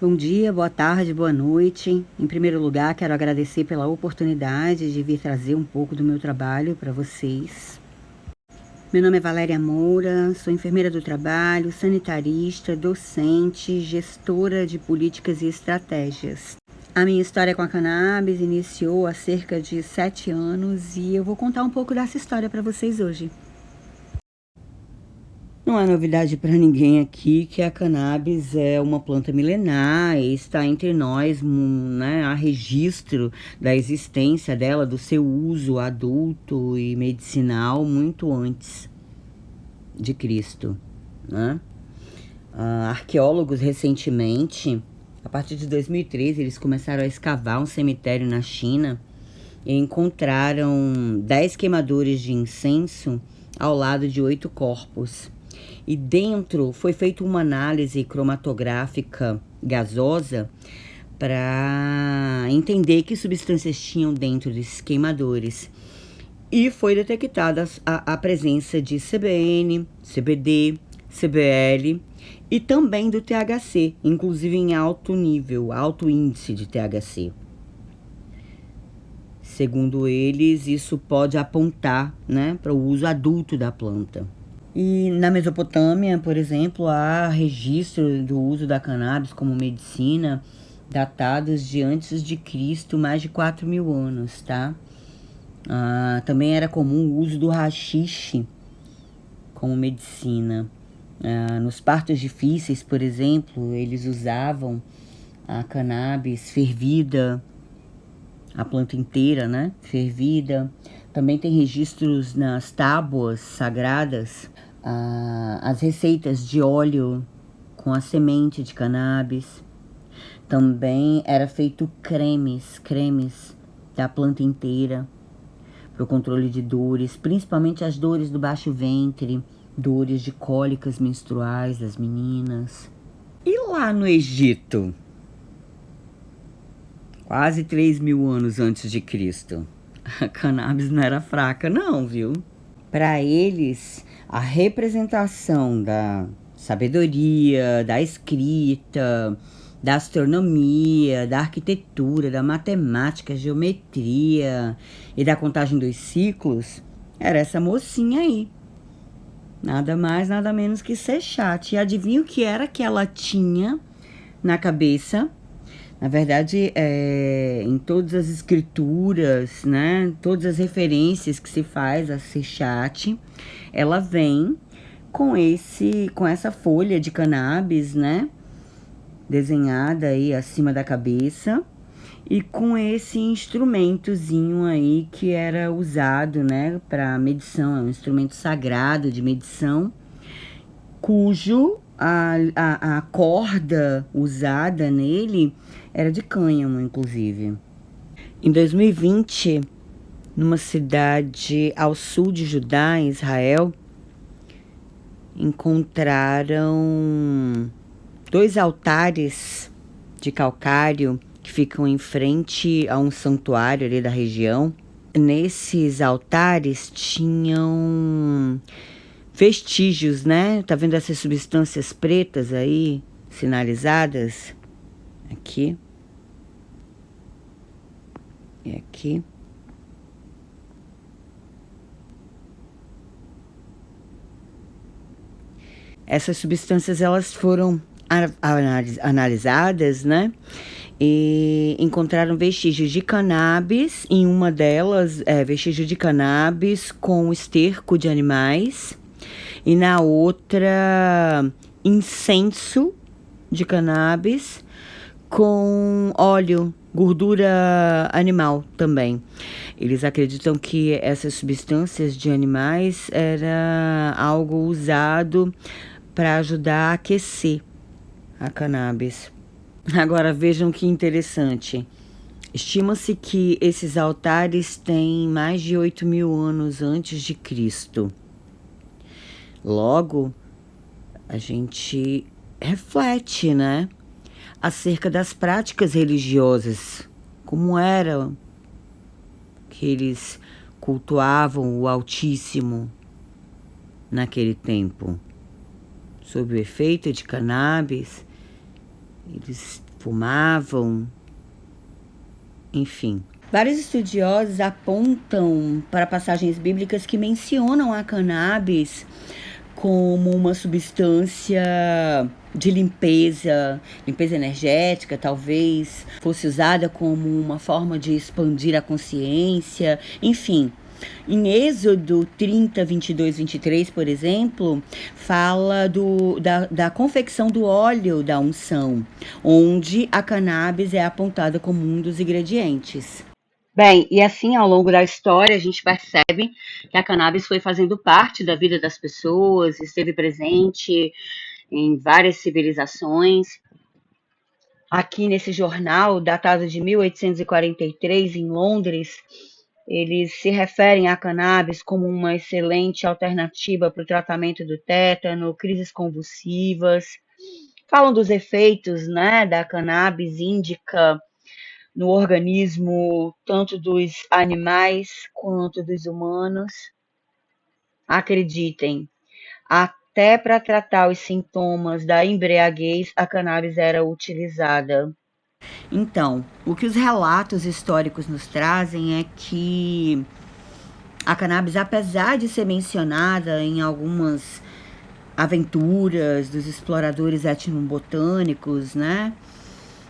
Bom dia, boa tarde, boa noite. Em primeiro lugar, quero agradecer pela oportunidade de vir trazer um pouco do meu trabalho para vocês. Meu nome é Valéria Moura, sou enfermeira do trabalho, sanitarista, docente, gestora de políticas e estratégias. A minha história com a cannabis iniciou há cerca de 7 anos e eu vou contar um pouco dessa história para vocês hoje. Não é novidade para ninguém aqui que a cannabis é uma planta milenar e está entre nós, né? Há registro da existência dela, do seu uso adulto e medicinal muito antes de Cristo, né? Arqueólogos recentemente, a partir de 2013, eles começaram a escavar um cemitério na China e encontraram 10 queimadores de incenso ao lado de 8 corpos. E dentro foi feita uma análise cromatográfica gasosa para entender que substâncias tinham dentro desses queimadores. E foi detectada a presença de CBN, CBD, CBL e também do THC, inclusive em alto nível, alto índice de THC. Segundo eles, isso pode apontar, né, para o uso adulto da planta. E na Mesopotâmia, por exemplo, há registro do uso da cannabis como medicina datados de antes de Cristo, mais de 4.000 anos, tá? Também era comum o uso do haxixe como medicina. Nos partos difíceis, por exemplo, eles usavam a cannabis fervida, a planta inteira, né? Fervida. Também tem registros nas tábuas sagradas, as receitas de óleo com a semente de cannabis. Também era feito cremes da planta inteira para o controle de dores, principalmente as dores do baixo ventre, dores de cólicas menstruais das meninas. E lá no Egito? Quase 3.000 anos antes de Cristo. A cannabis não era fraca não, viu? Para eles, a representação da sabedoria, da escrita, da astronomia, da arquitetura, da matemática, geometria e da contagem dos ciclos era essa mocinha aí. Nada mais, nada menos que Sexat. E adivinha o que era que ela tinha na cabeça? Na verdade, em todas as escrituras, né, todas as referências que se faz a Sexat, ela vem com essa folha de cannabis, né, desenhada aí acima da cabeça e com esse instrumentozinho aí que era usado, né, para medição, é um instrumento sagrado de medição, cujo a corda usada nele era de cânhamo, inclusive. Em 2020, numa cidade ao sul de Judá, em Israel, encontraram 2 altares de calcário que ficam em frente a um santuário ali da região. Nesses altares tinham vestígios, né? Tá vendo essas substâncias pretas aí, sinalizadas? Aqui. E aqui. Essas substâncias, elas foram analisadas, né? E encontraram vestígios de cannabis, em uma delas, vestígio de cannabis com esterco de animais, e na outra, incenso de cannabis com óleo, gordura animal também. Eles acreditam que essas substâncias de animais era algo usado para ajudar a aquecer a cannabis. Agora vejam que interessante. Estima-se que esses altares têm mais de 8.000 anos antes de Cristo. Logo, a gente reflete, né, acerca das práticas religiosas, como era que eles cultuavam o Altíssimo naquele tempo. Sob o efeito de cannabis, eles fumavam, enfim. Vários estudiosos apontam para passagens bíblicas que mencionam a cannabis como uma substância de limpeza, limpeza energética, talvez fosse usada como uma forma de expandir a consciência, enfim. Em Êxodo 30, 22, 23, por exemplo, fala da confecção do óleo da unção, onde a cannabis é apontada como um dos ingredientes. Bem, e assim ao longo da história a gente percebe que a cannabis foi fazendo parte da vida das pessoas, esteve presente em várias civilizações. Aqui nesse jornal, datado de 1843, em Londres, eles se referem à cannabis como uma excelente alternativa para o tratamento do tétano, crises convulsivas. Falam dos efeitos, né, da cannabis índica no organismo tanto dos animais quanto dos humanos. Acreditem, até para tratar os sintomas da embriaguez, a cannabis era utilizada. Então, o que os relatos históricos nos trazem é que a cannabis, apesar de ser mencionada em algumas aventuras dos exploradores etnobotânicos, né,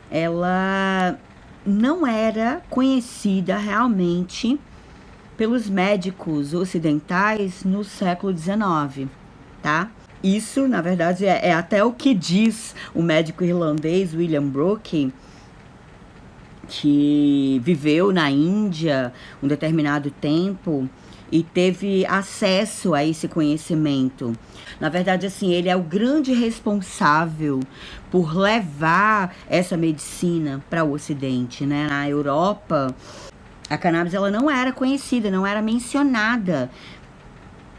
ela não era conhecida realmente pelos médicos ocidentais no século XIX, tá? Isso, na verdade, é até o que diz o médico irlandês William Brooke, que viveu na Índia um determinado tempo e teve acesso a esse conhecimento. Na verdade, assim, ele é o grande responsável por levar essa medicina para o Ocidente, né? Na Europa, a cannabis ela não era conhecida, não era mencionada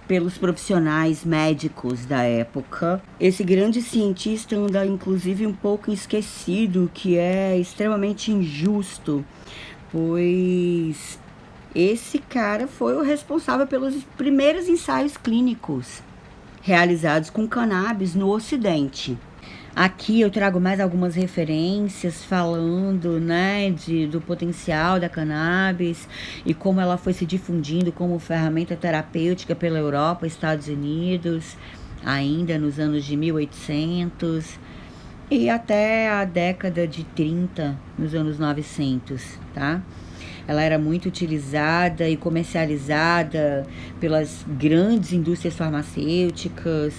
pelos profissionais médicos da época. Esse grande cientista anda inclusive um pouco esquecido, que é extremamente injusto, pois esse cara foi o responsável pelos primeiros ensaios clínicos realizados com cannabis no Ocidente. Aqui eu trago mais algumas referências falando, né, do potencial da cannabis e como ela foi se difundindo como ferramenta terapêutica pela Europa, Estados Unidos, ainda nos anos de 1800 e até a década de 30, nos anos 900, tá? Ela era muito utilizada e comercializada pelas grandes indústrias farmacêuticas.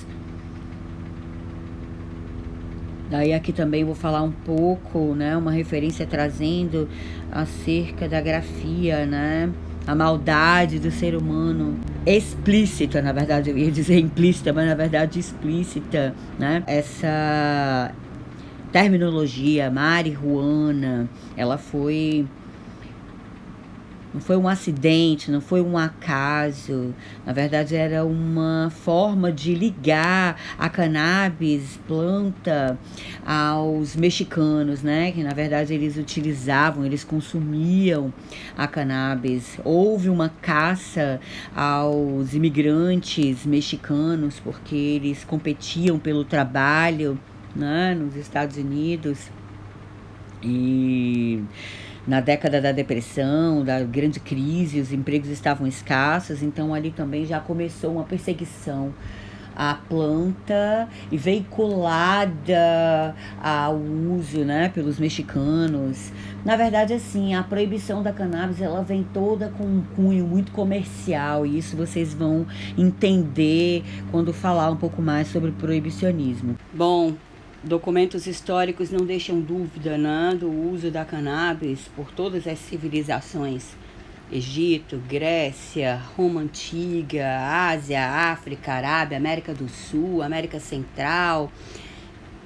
Daí aqui também vou falar um pouco, né, uma referência trazendo acerca da grafia, né, a maldade do ser humano explícita, na verdade eu ia dizer implícita, mas na verdade explícita, né, essa terminologia marihuana, ela não foi um acidente, não foi um acaso. Na verdade, era uma forma de ligar a cannabis, planta, aos mexicanos, né? Que na verdade eles utilizavam, eles consumiam a cannabis. Houve uma caça aos imigrantes mexicanos, porque eles competiam pelo trabalho, né, nos Estados Unidos. E na década da depressão, da grande crise, os empregos estavam escassos, então ali também já começou uma perseguição à planta e veiculada ao uso, né, pelos mexicanos. Na verdade, assim, a proibição da cannabis, ela vem toda com um cunho muito comercial, e isso vocês vão entender quando falar um pouco mais sobre proibicionismo. Bom, documentos históricos não deixam dúvida, né, do uso da cannabis por todas as civilizações. Egito, Grécia, Roma Antiga, Ásia, África, Arábia, América do Sul, América Central.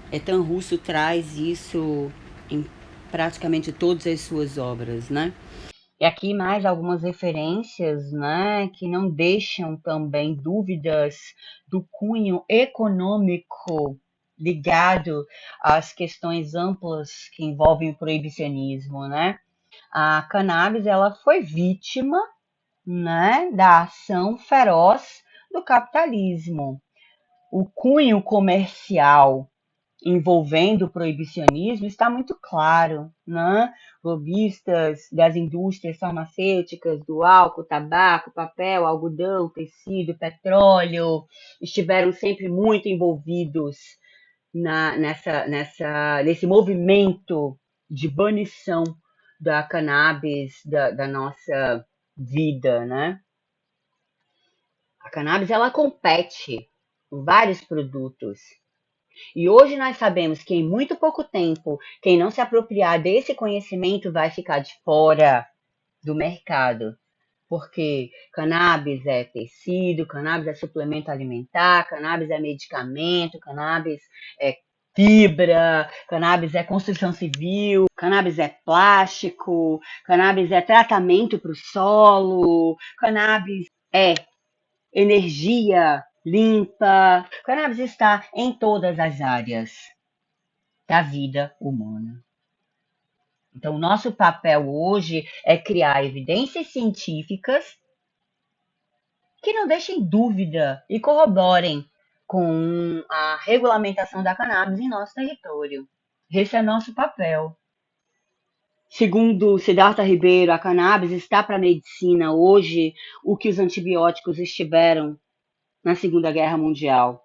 Etan Russo traz isso em praticamente todas as suas obras, né? E aqui mais algumas referências, né, que não deixam também dúvidas do cunho econômico ligado às questões amplas que envolvem o proibicionismo, né? A cannabis ela foi vítima, né, da ação feroz do capitalismo. O cunho comercial envolvendo o proibicionismo está muito claro, né? Lobistas das indústrias farmacêuticas, do álcool, tabaco, papel, algodão, tecido, petróleo, estiveram sempre muito envolvidos nesse movimento de banição da cannabis da nossa vida, né? A cannabis ela compete com vários produtos. E hoje nós sabemos que em muito pouco tempo, quem não se apropriar desse conhecimento vai ficar de fora do mercado. Porque cannabis é tecido, cannabis é suplemento alimentar, cannabis é medicamento, cannabis é fibra, cannabis é construção civil, cannabis é plástico, cannabis é tratamento para o solo, cannabis é energia limpa. Cannabis está em todas as áreas da vida humana. Então, o nosso papel hoje é criar evidências científicas que não deixem dúvida e corroborem com a regulamentação da cannabis em nosso território. Esse é nosso papel. Segundo Siddhartha Ribeiro, a cannabis está para a medicina hoje o que os antibióticos estiveram na Segunda Guerra Mundial.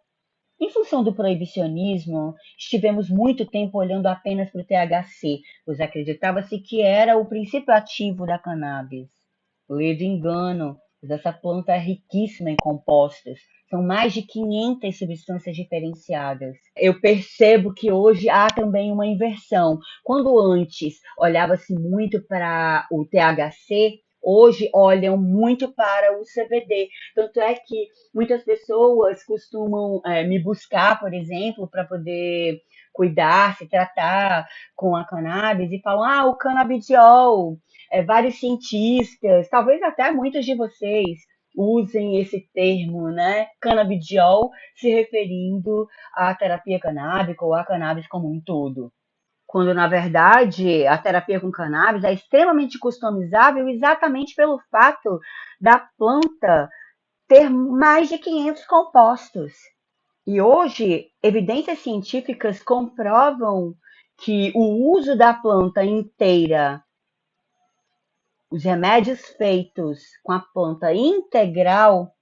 Em função do proibicionismo, estivemos muito tempo olhando apenas para o THC, pois acreditava-se que era o princípio ativo da cannabis. Ledo engano, pois essa planta é riquíssima em compostos. São mais de 500 substâncias diferenciadas. Eu percebo que hoje há também uma inversão. Quando antes olhava-se muito para o THC, hoje olham muito para o CBD. Tanto é que muitas pessoas costumam me buscar, por exemplo, para poder cuidar, se tratar com a cannabis e falam, o canabidiol. Vários cientistas, talvez até muitos de vocês usem esse termo, né, canabidiol, se referindo à terapia canábica ou à cannabis como um todo. Quando, na verdade, a terapia com cannabis é extremamente customizável exatamente pelo fato da planta ter mais de 500 compostos. E hoje, evidências científicas comprovam que o uso da planta inteira, os remédios feitos com a planta integral,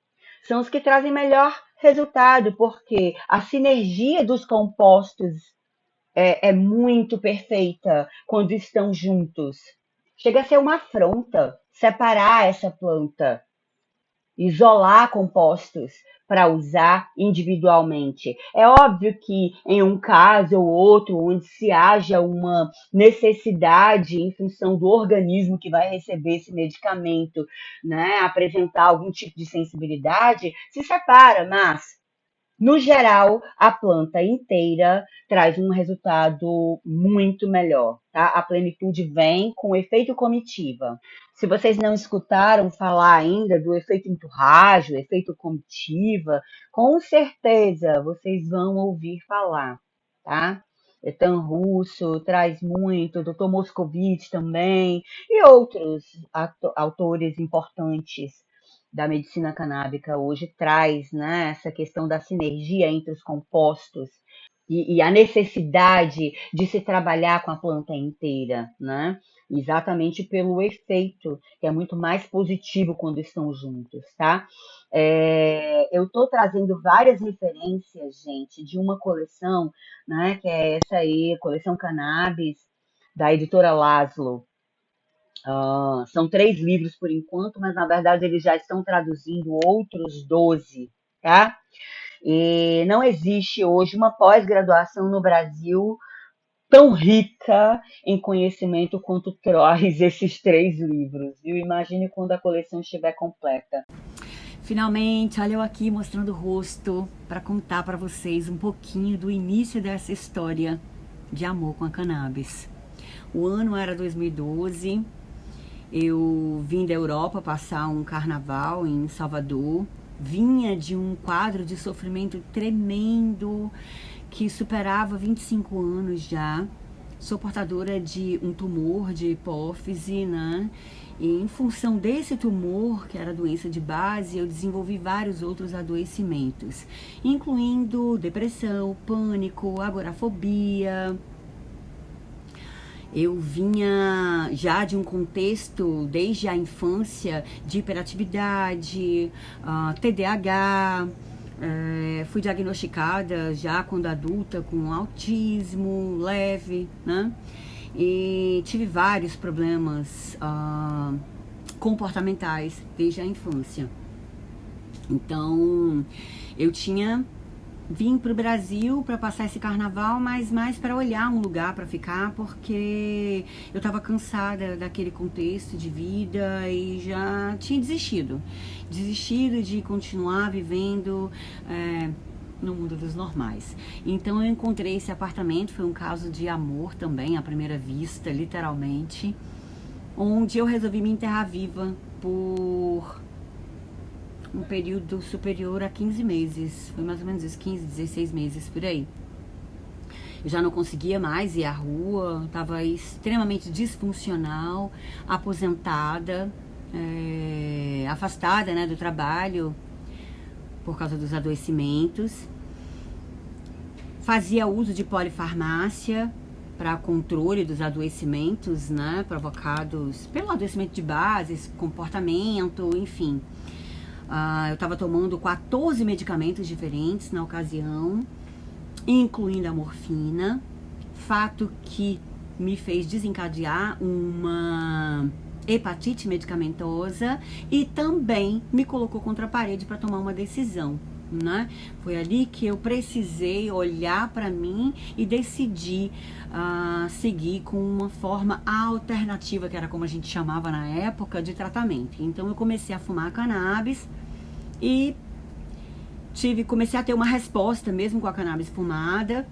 são os que trazem melhor resultado, porque a sinergia dos compostos é muito perfeita quando estão juntos. Chega a ser uma afronta separar essa planta, isolar compostos para usar individualmente. É óbvio que em um caso ou outro, onde se haja uma necessidade em função do organismo que vai receber esse medicamento, né, apresentar algum tipo de sensibilidade, se separa, mas no geral, a planta inteira traz um resultado muito melhor, tá? A plenitude vem com o efeito comitiva. Se vocês não escutaram falar ainda do efeito enturragem, efeito comitiva, com certeza vocês vão ouvir falar, tá? Etan Russo traz muito, Dr. Moscovitch também, e outros autores importantes da medicina canábica hoje traz, né, essa questão da sinergia entre os compostos e a necessidade de se trabalhar com a planta inteira, né? Exatamente pelo efeito, que é muito mais positivo quando estão juntos, tá? Eu estou trazendo várias referências, gente, de uma coleção, né, que é essa aí, coleção Cannabis, da editora Laszlo. São 3 livros por enquanto, mas na verdade eles já estão traduzindo outros 12, tá? E não existe hoje uma pós-graduação no Brasil tão rica em conhecimento quanto traz esses 3 livros, viu? Imagine quando a coleção estiver completa. Finalmente, olha eu aqui mostrando o rosto para contar para vocês um pouquinho do início dessa história de amor com a cannabis. O ano era 2012. Eu vim da Europa passar um carnaval em Salvador, vinha de um quadro de sofrimento tremendo, que superava 25 anos já, sou portadora de um tumor de hipófise, né? E em função desse tumor, que era doença de base, eu desenvolvi vários outros adoecimentos, incluindo depressão, pânico, agorafobia. Eu vinha já de um contexto, desde a infância, de hiperatividade, TDAH, fui diagnosticada já quando adulta com autismo leve, né? E tive vários problemas comportamentais desde a infância. Então, eu vim para o Brasil para passar esse carnaval, mas mais para olhar um lugar para ficar, porque eu estava cansada daquele contexto de vida e já tinha desistido de continuar vivendo no mundo dos normais. Então eu encontrei esse apartamento, foi um caso de amor também, à primeira vista, literalmente, onde eu resolvi me enterrar viva por um período superior a 15 meses, foi mais ou menos isso, 15, 16 meses, por aí. Eu já não conseguia mais ir à rua, estava extremamente disfuncional, aposentada, afastada, né, do trabalho por causa dos adoecimentos. Fazia uso de polifarmácia para controle dos adoecimentos, né, provocados pelo adoecimento de base, comportamento, enfim. Eu estava tomando 14 medicamentos diferentes na ocasião, incluindo a morfina, fato que me fez desencadear uma hepatite medicamentosa e também me colocou contra a parede para tomar uma decisão, né? Foi ali que eu precisei olhar para mim e decidir seguir com uma forma alternativa, que era como a gente chamava na época, de tratamento. Então eu comecei a fumar cannabis e comecei a ter uma resposta mesmo com a cannabis fumada.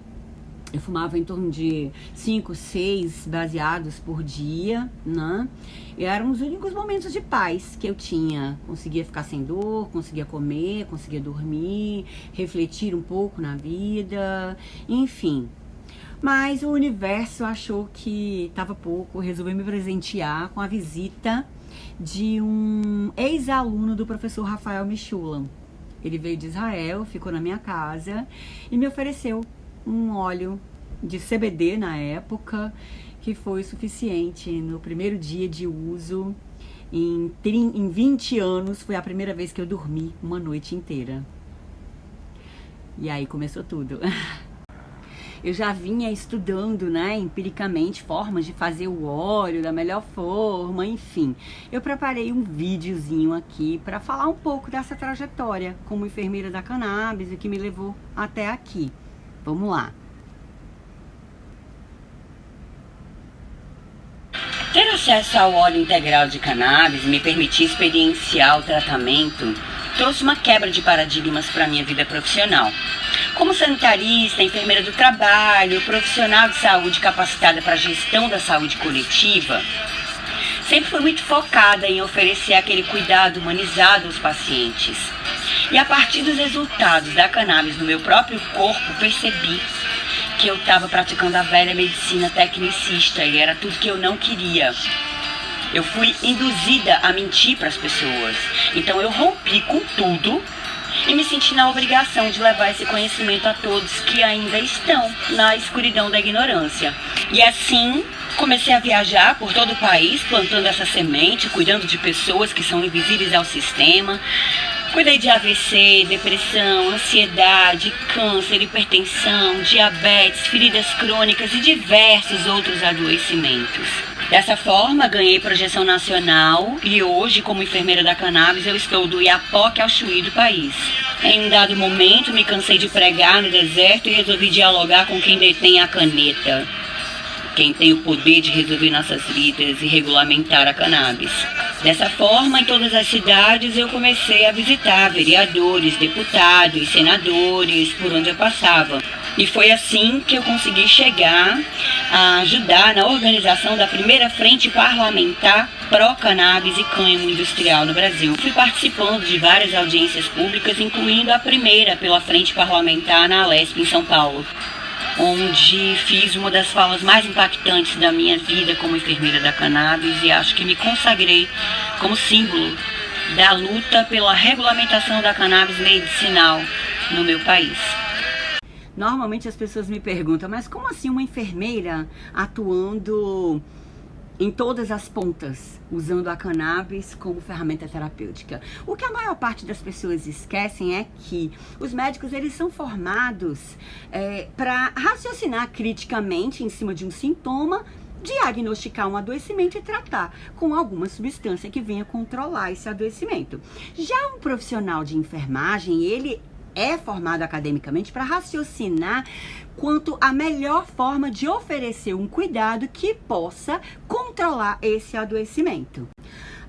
Eu fumava em torno de 5, 6 baseados por dia, né? E eram os únicos momentos de paz que eu tinha. Conseguia ficar sem dor, conseguia comer, conseguia dormir, refletir um pouco na vida, enfim. Mas o universo achou que estava pouco, resolveu me presentear com a visita de um ex-aluno do professor Rafael Michulan. Ele veio de Israel, ficou na minha casa e me ofereceu um óleo de CBD na época, que foi suficiente. No primeiro dia de uso, em 20 anos, foi a primeira vez que eu dormi uma noite inteira. E aí começou tudo. Eu já vinha estudando, né, empiricamente, formas de fazer o óleo da melhor forma, enfim. Eu preparei um videozinho aqui para falar um pouco dessa trajetória como enfermeira da cannabis e que me levou até aqui. Vamos lá. Ter acesso ao óleo integral de cannabis, me permitir experienciar o tratamento, trouxe uma quebra de paradigmas para a minha vida profissional. Como sanitarista, enfermeira do trabalho, profissional de saúde capacitada para a gestão da saúde coletiva, sempre fui muito focada em oferecer aquele cuidado humanizado aos pacientes. E a partir dos resultados da cannabis no meu próprio corpo, percebi que eu estava praticando a velha medicina tecnicista e era tudo que eu não queria. Eu fui induzida a mentir para as pessoas. Então eu rompi com tudo e me senti na obrigação de levar esse conhecimento a todos que ainda estão na escuridão da ignorância. E assim comecei a viajar por todo o país, plantando essa semente, cuidando de pessoas que são invisíveis ao sistema. Cuidei de AVC, depressão, ansiedade, câncer, hipertensão, diabetes, feridas crônicas e diversos outros adoecimentos. Dessa forma, ganhei projeção nacional e hoje, como enfermeira da cannabis, eu estou do Iapoque ao Chuí do país. Em um dado momento, me cansei de pregar no deserto e resolvi dialogar com quem detém a caneta, quem tem o poder de resolver nossas vidas e regulamentar a cannabis. Dessa forma, em todas as cidades, eu comecei a visitar vereadores, deputados, senadores, por onde eu passava. E foi assim que eu consegui chegar a ajudar na organização da primeira frente parlamentar pró-cannabis e cânhamo industrial no Brasil. Fui participando de várias audiências públicas, incluindo a primeira pela frente parlamentar na Alesp, em São Paulo. onde fiz uma das falas mais impactantes da minha vida como enfermeira da cannabis e acho que me consagrei como símbolo da luta pela regulamentação da cannabis medicinal no meu país. Normalmente as pessoas me perguntam, mas como assim uma enfermeira atuando em todas as pontas, usando a cannabis como ferramenta terapêutica? O que a maior parte das pessoas esquecem é que os médicos, eles são formados para raciocinar criticamente em cima de um sintoma, diagnosticar um adoecimento e tratar com alguma substância que venha controlar esse adoecimento. Já um profissional de enfermagem, ele é formado academicamente para raciocinar quanto à melhor forma de oferecer um cuidado que possa controlar esse adoecimento.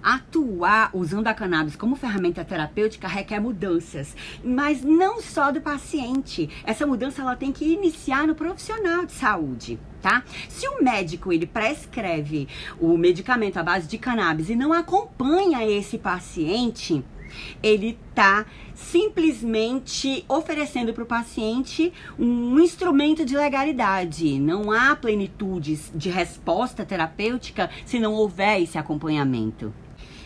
Atuar usando a cannabis como ferramenta terapêutica requer mudanças, mas não só do paciente. Essa mudança ela tem que iniciar no profissional de saúde, tá? Se o médico ele prescreve o medicamento à base de cannabis e não acompanha esse paciente, ele está simplesmente oferecendo para o paciente um instrumento de legalidade. Não há plenitude de resposta terapêutica se não houver esse acompanhamento.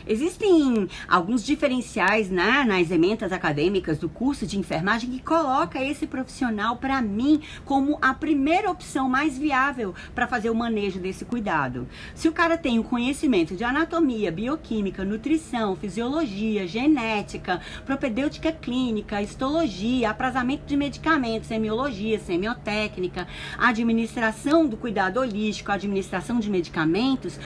Existem alguns diferenciais nas ementas acadêmicas do curso de enfermagem que coloca esse profissional, para mim, como a primeira opção mais viável para fazer o manejo desse cuidado. Se o cara tem o conhecimento de anatomia, bioquímica, nutrição, fisiologia, genética, propedêutica clínica, histologia, aprazamento de medicamentos, semiologia, semiotécnica, administração do cuidado holístico, administração de medicamentos,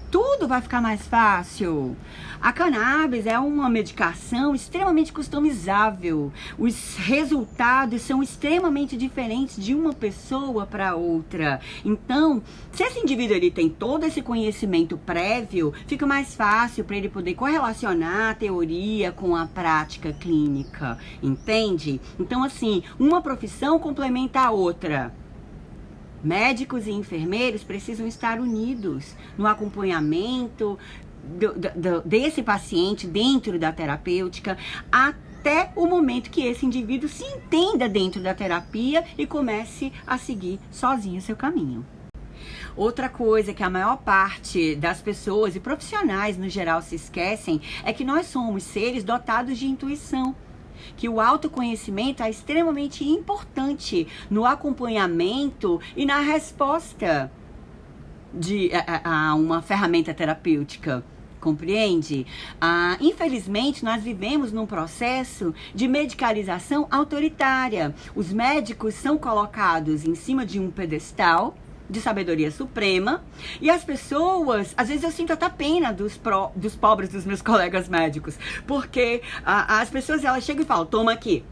tudo vai ficar mais fácil. A cannabis é uma medicação extremamente customizável. Os resultados são extremamente diferentes de uma pessoa para outra. Então, se esse indivíduo ele tem todo esse conhecimento prévio, fica mais fácil para ele poder correlacionar a teoria com a prática clínica, entende? Então, assim, uma profissão complementa a outra. Médicos e enfermeiros precisam estar unidos no acompanhamento desse paciente dentro da terapêutica até o momento que esse indivíduo se entenda dentro da terapia e comece a seguir sozinho o seu caminho. Outra coisa que a maior parte das pessoas e profissionais no geral se esquecem é que nós somos seres dotados de intuição, que o autoconhecimento é extremamente importante no acompanhamento e na resposta a uma ferramenta terapêutica. Compreende? Infelizmente, nós vivemos num processo de medicalização autoritária. Os médicos são colocados em cima de um pedestal de sabedoria suprema, e as pessoas, às vezes eu sinto até pena dos pobres dos meus colegas médicos, porque as pessoas elas chegam e falam, toma aqui,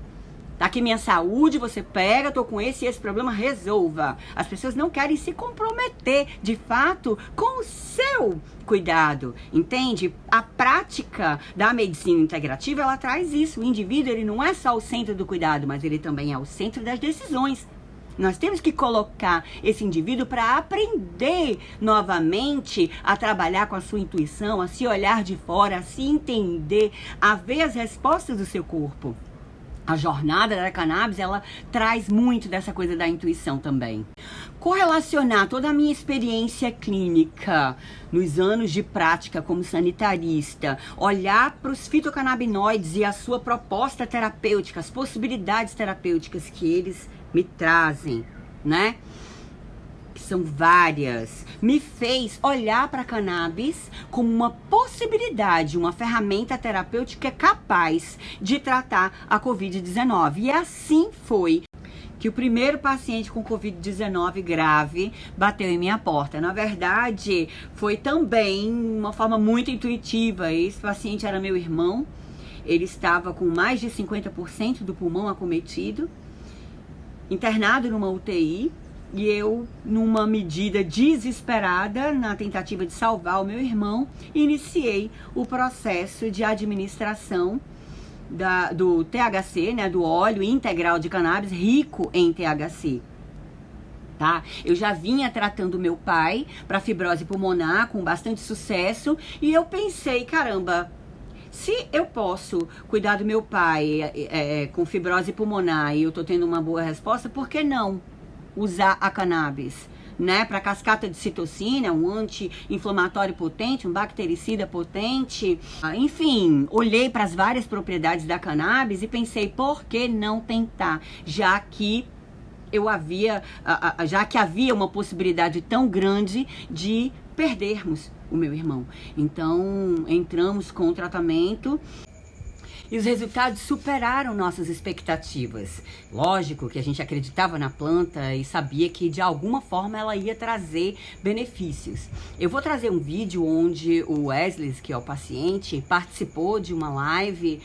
tá aqui minha saúde, você pega, tô com esse problema, resolva. As pessoas não querem se comprometer, de fato, com o seu cuidado, entende? A prática da medicina integrativa, ela traz isso. O indivíduo, ele não é só o centro do cuidado, mas ele também é o centro das decisões. Nós temos que colocar esse indivíduo para aprender novamente a trabalhar com a sua intuição, a se olhar de fora, a se entender, a ver as respostas do seu corpo. A jornada da cannabis, ela traz muito dessa coisa da intuição também. Correlacionar toda a minha experiência clínica nos anos de prática como sanitarista, olhar para os fitocannabinoides e a sua proposta terapêutica, as possibilidades terapêuticas que eles me trazem, né? Que são várias, me fez olhar para a cannabis como uma possibilidade, uma ferramenta terapêutica capaz de tratar a Covid-19. E assim foi que o primeiro paciente com Covid-19 grave bateu em minha porta. Na verdade, foi também uma forma muito intuitiva. Esse paciente era meu irmão, ele estava com mais de 50% do pulmão acometido, internado numa UTI, e eu, numa medida desesperada, na tentativa de salvar o meu irmão, iniciei o processo de administração do THC, né, do óleo integral de cannabis rico em THC. Tá? Eu já vinha tratando meu pai para fibrose pulmonar com bastante sucesso, e eu pensei, caramba, se eu posso cuidar do meu pai com fibrose pulmonar e eu tô tendo uma boa resposta, por que não? usar a cannabis, né, para cascata de citocina, um anti-inflamatório potente, um bactericida potente, enfim, olhei para as várias propriedades da cannabis e pensei, por que não tentar, já que havia uma possibilidade tão grande de perdermos o meu irmão. Então, entramos com o tratamento e os resultados superaram nossas expectativas. Lógico que a gente acreditava na planta e sabia que de alguma forma ela ia trazer benefícios. Eu vou trazer um vídeo onde o Wesley, que é o paciente, participou de uma live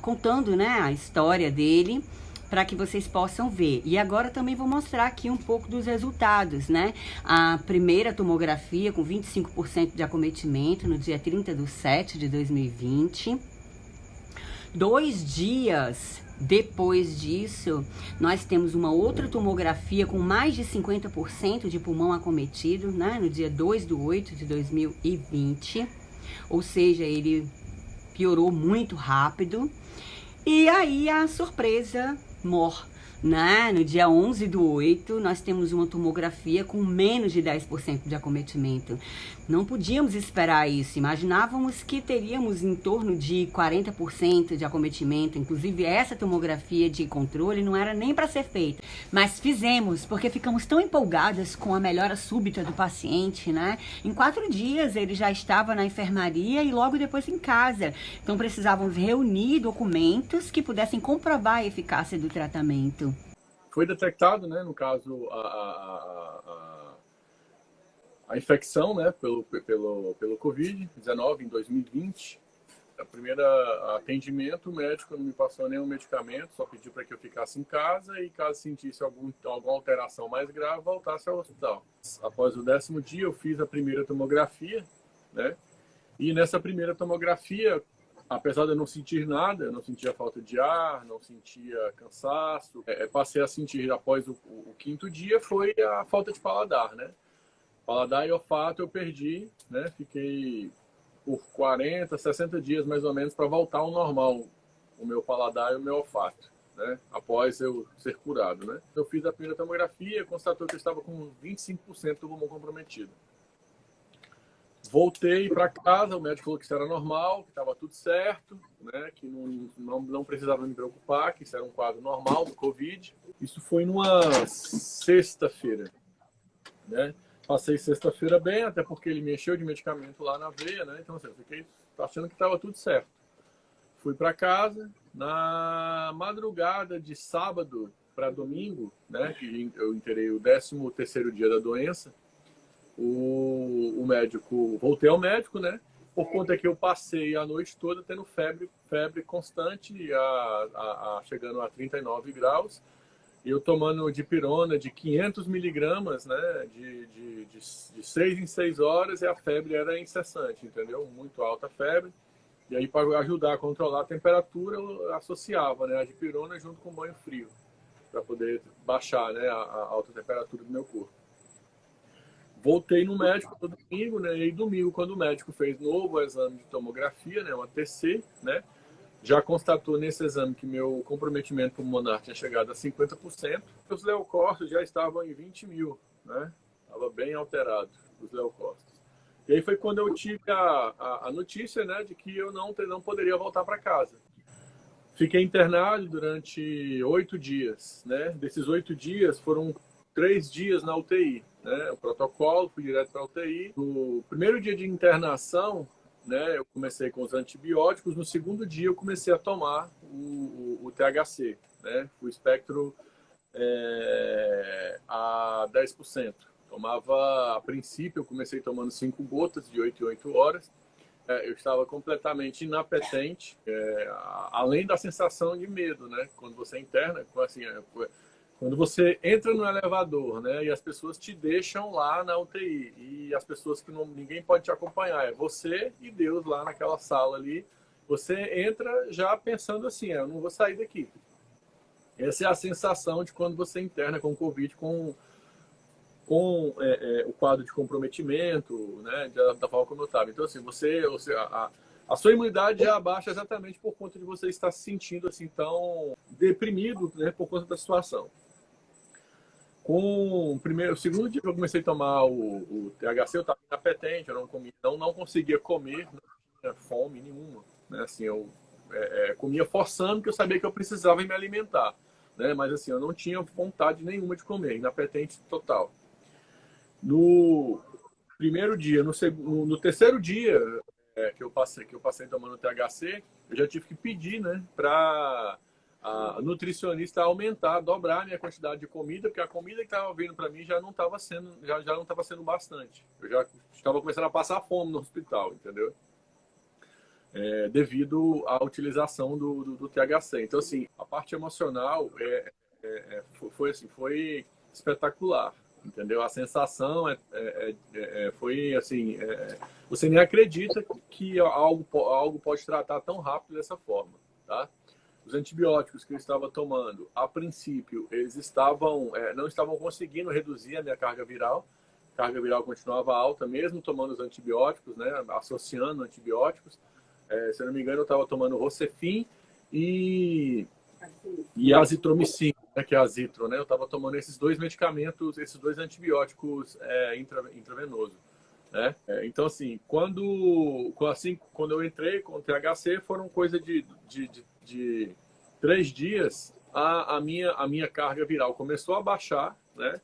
contando, né, a história dele, para que vocês possam ver. E agora também vou mostrar aqui um pouco dos resultados, né? A primeira tomografia com 25% de acometimento no dia 30/7/2020. 2 dias depois disso, nós temos uma outra tomografia com mais de 50% de pulmão acometido, né? No dia 2/8/2020. Ou seja, ele piorou muito rápido. E aí a surpresa mor, né? No dia 11/8, nós temos uma tomografia com menos de 10% de acometimento. Não podíamos esperar isso. Imaginávamos que teríamos em torno de 40% de acometimento. Inclusive, essa tomografia de controle não era nem para ser feita. Mas fizemos, porque ficamos tão empolgadas com a melhora súbita do paciente, né? Em 4 dias, ele já estava na enfermaria e logo depois em casa. Então, precisávamos reunir documentos que pudessem comprovar a eficácia do tratamento. Foi detectado, né, no caso, a infecção, né, pelo Covid-19 em 2020. A primeira atendimento, o médico não me passou nenhum medicamento, só pediu para que eu ficasse em casa e caso sentisse alguma alteração mais grave, voltasse ao hospital. Após o 10º dia, eu fiz a primeira tomografia, né, e nessa primeira tomografia, apesar de eu não sentir nada, eu não sentia falta de ar, não sentia cansaço, passei a sentir após o 5º dia foi a falta de paladar, né? Paladar e olfato eu perdi, né? Fiquei por 40, 60 dias mais ou menos para voltar ao normal, o meu paladar e o meu olfato, né? Após eu ser curado, né? Eu fiz a primeira tomografia, constatou que eu estava com 25% do pulmão comprometido. Voltei para casa, o médico falou que isso era normal, que estava tudo certo, né? Que não precisava me preocupar, que isso era um quadro normal do Covid. Isso foi numa sexta-feira, né? Passei sexta-feira bem, até porque ele me encheu de medicamento lá na veia, né? Então, assim, eu fiquei achando que estava tudo certo. Fui para casa, na madrugada de sábado para domingo, né? Que eu inteirei o 13º dia da doença. O médico, voltei ao médico, né? Por conta que eu passei a noite toda tendo febre constante, chegando a 39 graus, e eu tomando dipirona de 500 miligramas, né? De 6 em 6 horas, e a febre era incessante, entendeu? Muito alta a febre. E aí, para ajudar a controlar a temperatura, eu associava, né, a dipirona junto com banho frio, para poder baixar, né, a alta temperatura do meu corpo. Voltei no médico no domingo, né? E domingo, quando o médico fez novo exame de tomografia, né? Uma TC, né? Já constatou nesse exame que meu comprometimento pulmonar tinha chegado a 50%. Os leucócitos já estavam em 20 mil, né? Estava bem alterado os leucócitos. E aí foi quando eu tive a notícia, né? De que eu não poderia voltar para casa. Fiquei internado durante 8 dias, né? Desses 8 dias, foram 3 dias na UTI. Né, o protocolo, fui direto para a UTI. No primeiro dia de internação, né, eu comecei com os antibióticos. No 2º dia, eu comecei a tomar o THC, né, o espectro a 10%. Tomava, a princípio, eu comecei tomando 5 gotas de 8 em 8 horas. Eu estava completamente inapetente, além da sensação de medo, né, quando você interna, assim, quando você entra no elevador, né, e as pessoas te deixam lá na UTI, e as pessoas que ninguém pode te acompanhar, é você e Deus lá naquela sala ali, você entra já pensando assim, eu não vou sair daqui. Essa é a sensação de quando você interna com Covid, com o quadro de comprometimento, né, da forma como eu estava. Então, assim, a sua imunidade já abaixa exatamente por conta de você estar se sentindo assim tão deprimido, né, por conta da situação. O segundo dia que eu comecei a tomar o THC, eu estava inapetente, eu não comia, não conseguia comer, não tinha fome nenhuma, né? Assim, eu comia forçando, porque eu sabia que eu precisava me alimentar, né? Mas assim, eu não tinha vontade nenhuma de comer, inapetente total. No primeiro dia, no terceiro dia que eu passei tomando THC, eu já tive que pedir, né, para a nutricionista aumentar, dobrar a minha quantidade de comida, porque a comida que estava vindo para mim já não estava sendo bastante. Eu já estava começando a passar fome no hospital, entendeu? Devido à utilização do THC. Então, assim, a parte emocional foi espetacular, entendeu? A sensação foi assim, você nem acredita que algo pode tratar tão rápido dessa forma, tá? Os antibióticos que eu estava tomando, a princípio, eles não estavam conseguindo reduzir a minha carga viral. A carga viral continuava alta, mesmo tomando os antibióticos, né? Associando antibióticos. Se eu não me engano, eu estava tomando Rocefin e azitromicina, né, que é azitro, né? Eu estava tomando esses dois medicamentos, esses dois antibióticos intravenosos, né? Então, assim, quando eu entrei com o THC, foram coisa de 3 dias, a minha carga viral começou a baixar, né?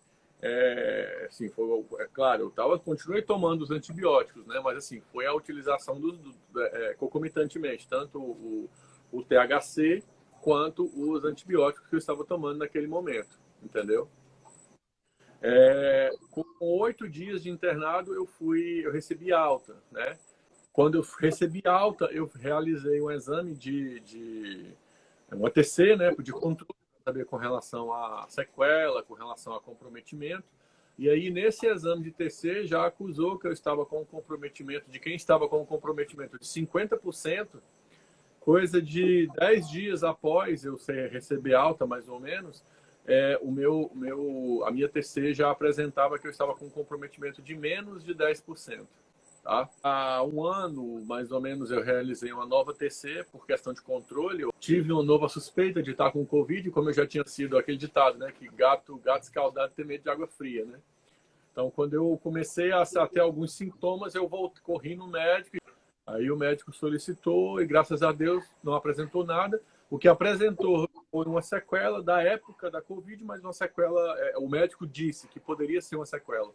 Assim, claro, continuei tomando os antibióticos, né? Mas assim, foi a utilização concomitantemente, tanto o THC quanto os antibióticos que eu estava tomando naquele momento, entendeu? Com 8 dias de internado, eu recebi alta, né? Quando eu recebi alta, eu realizei um exame um ATC, né, de controle, para saber com relação à sequela, com relação a comprometimento. E aí, nesse exame de TC, já acusou que eu estava com um comprometimento, de quem estava com um comprometimento de 50%, coisa de 10 dias após eu receber alta, mais ou menos, a minha TC já apresentava que eu estava com um comprometimento de menos de 10%. Tá? Há um ano, mais ou menos, eu realizei uma nova TC por questão de controle. Eu tive uma nova suspeita de estar com Covid, como eu já tinha sido aquele ditado, né? Que gato escaldado tem medo de água fria, né? Então, quando eu comecei a ter alguns sintomas, eu corri no médico. Aí o médico solicitou e, graças a Deus, não apresentou nada. O que apresentou foi uma sequela da época da Covid, mas uma sequela, o médico disse que poderia ser uma sequela,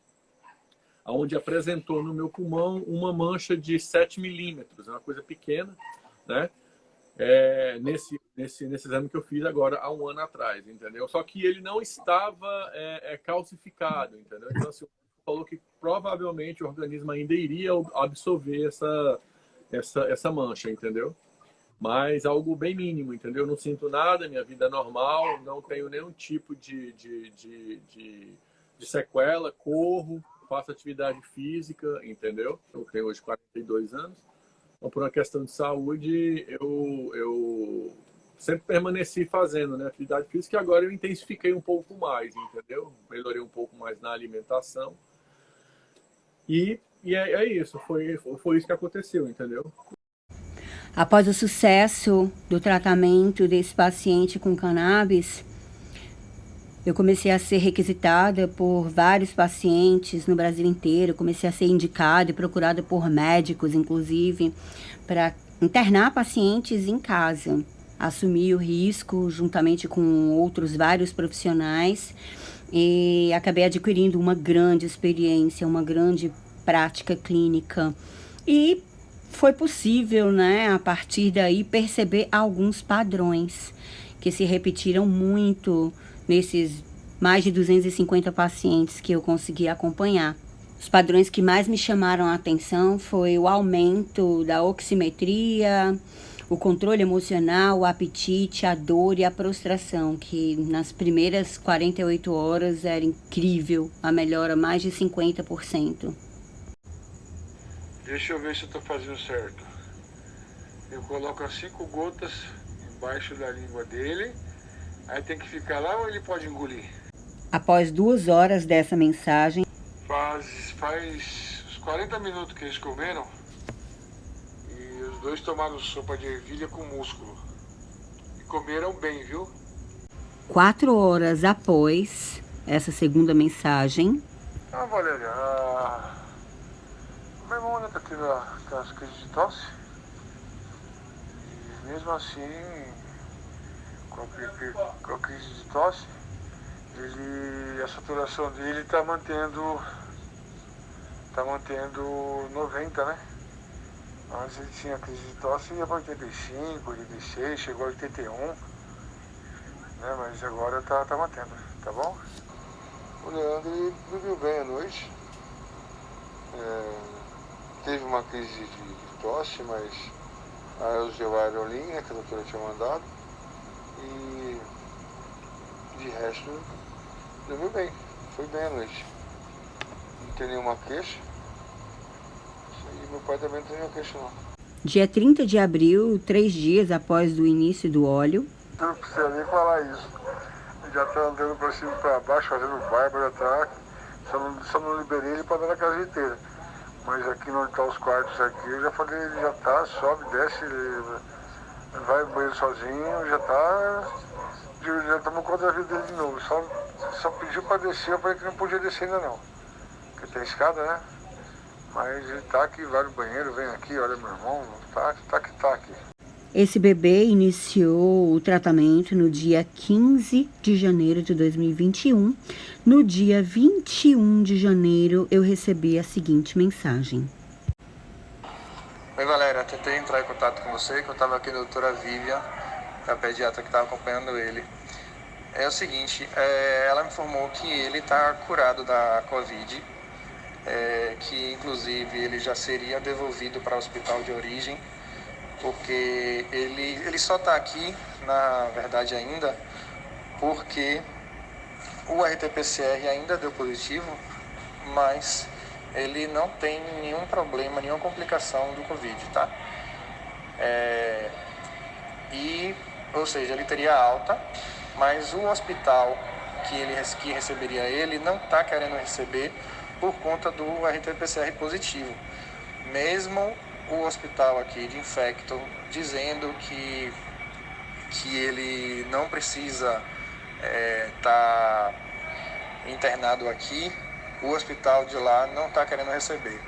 onde apresentou no meu pulmão uma mancha de 7 milímetros, é uma coisa pequena, né? Nesse exame que eu fiz agora há um ano atrás, entendeu? Só que ele não estava calcificado, entendeu? Então, assim, falou que provavelmente o organismo ainda iria absorver essa mancha, entendeu? Mas algo bem mínimo, entendeu? Eu não sinto nada, minha vida é normal, não tenho nenhum tipo de sequela, corro, faço atividade física, entendeu? Eu tenho hoje 42 anos. Então, por uma questão de saúde, eu sempre permaneci fazendo, né, atividade física, e agora eu intensifiquei um pouco mais, entendeu? Melhorei um pouco mais na alimentação. E é isso, foi isso que aconteceu, entendeu? Após o sucesso do tratamento desse paciente com cannabis, eu comecei a ser requisitada por vários pacientes no Brasil inteiro, comecei a ser indicada e procurada por médicos, inclusive, para internar pacientes em casa. Assumi o risco juntamente com outros vários profissionais e acabei adquirindo uma grande experiência, uma grande prática clínica. E foi possível, né, a partir daí, perceber alguns padrões que se repetiram muito nesses mais de 250 pacientes que eu consegui acompanhar. Os padrões que mais me chamaram a atenção foi o aumento da oximetria, o controle emocional, o apetite, a dor e a prostração, que nas primeiras 48 horas era incrível, a melhora mais de 50%. Deixa eu ver se eu estou fazendo certo. Eu coloco as 5 gotas embaixo da língua dele, aí tem que ficar lá ou ele pode engolir? Após 2 horas dessa mensagem, faz uns 40 minutos que eles comeram e os dois tomaram sopa de ervilha com músculo. E comeram bem, viu? 4 horas após, essa segunda mensagem. Valéria, meu irmão ainda teve aquelas crises de tosse. E mesmo assim, com a crise de tosse, a saturação dele está mantendo 90, né? Antes ele tinha crise de tosse e ia para 85, 86, chegou a 81, né? Mas agora tá mantendo, tá bom? O Leandro ele dormiu bem à noite. Teve uma crise de tosse, mas aí eu usei o Aerolin, né, que a doutora tinha mandado. E de resto, dormiu bem, foi bem à noite. Não tem nenhuma queixa. E meu pai também não tem nenhuma queixa não. Dia 30 de abril, 3 dias após o início do óleo. Eu não precisa nem falar isso. Ele já tá andando pra cima e pra baixo, fazendo barba, já tá. Só não liberei ele pra dar na casa inteira. Mas aqui onde tá os quartos aqui, eu já falei, ele já tá, sobe, desce, ele vai no banheiro sozinho, já tomou conta da vida dele de novo. Só pediu pra descer, eu falei que não podia descer ainda não. Porque tem escada, né? Mas ele tá aqui, vai no banheiro, vem aqui, olha meu irmão, tá aqui. Esse bebê iniciou o tratamento no dia 15 de janeiro de 2021. No dia 21 de janeiro, eu recebi a seguinte mensagem. Oi, Valéria, tentei entrar em contato com você, que eu estava aqui com a doutora Vivian, a pediatra que estava acompanhando ele. É o seguinte, ela me informou que ele está curado da Covid, que inclusive ele já seria devolvido para o hospital de origem, porque ele só está aqui, na verdade ainda, porque o RT-PCR ainda deu positivo, mas ele não tem nenhum problema, nenhuma complicação do Covid, tá? Ou seja, ele teria alta, mas o hospital que receberia ele não está querendo receber por conta do RT-PCR positivo. Mesmo o hospital aqui de infecto dizendo que ele não precisa tá internado aqui, o hospital de lá não está querendo receber.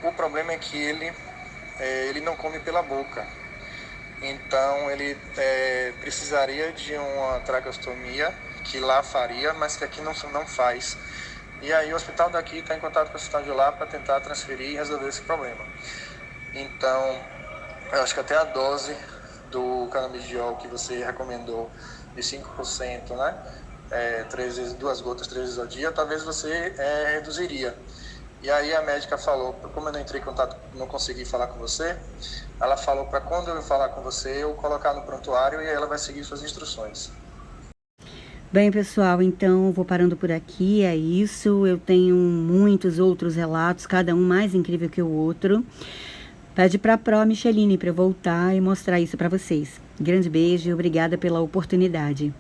O problema é que ele não come pela boca, então ele precisaria de uma traqueostomia, que lá faria, mas que aqui não faz. E aí o hospital daqui está em contato com o hospital de lá para tentar transferir e resolver esse problema. Então, eu acho que até a dose do canabidiol que você recomendou de 5%, né? 2 gotas 3 vezes ao dia, talvez você reduziria. E aí a médica falou, como eu não entrei em contato, não consegui falar com você, ela falou para quando eu falar com você, eu colocar no prontuário e ela vai seguir suas instruções. Bem, pessoal, então vou parando por aqui, é isso. Eu tenho muitos outros relatos, cada um mais incrível que o outro. Pede para a Pro Micheline para eu voltar e mostrar isso para vocês. Grande beijo e obrigada pela oportunidade.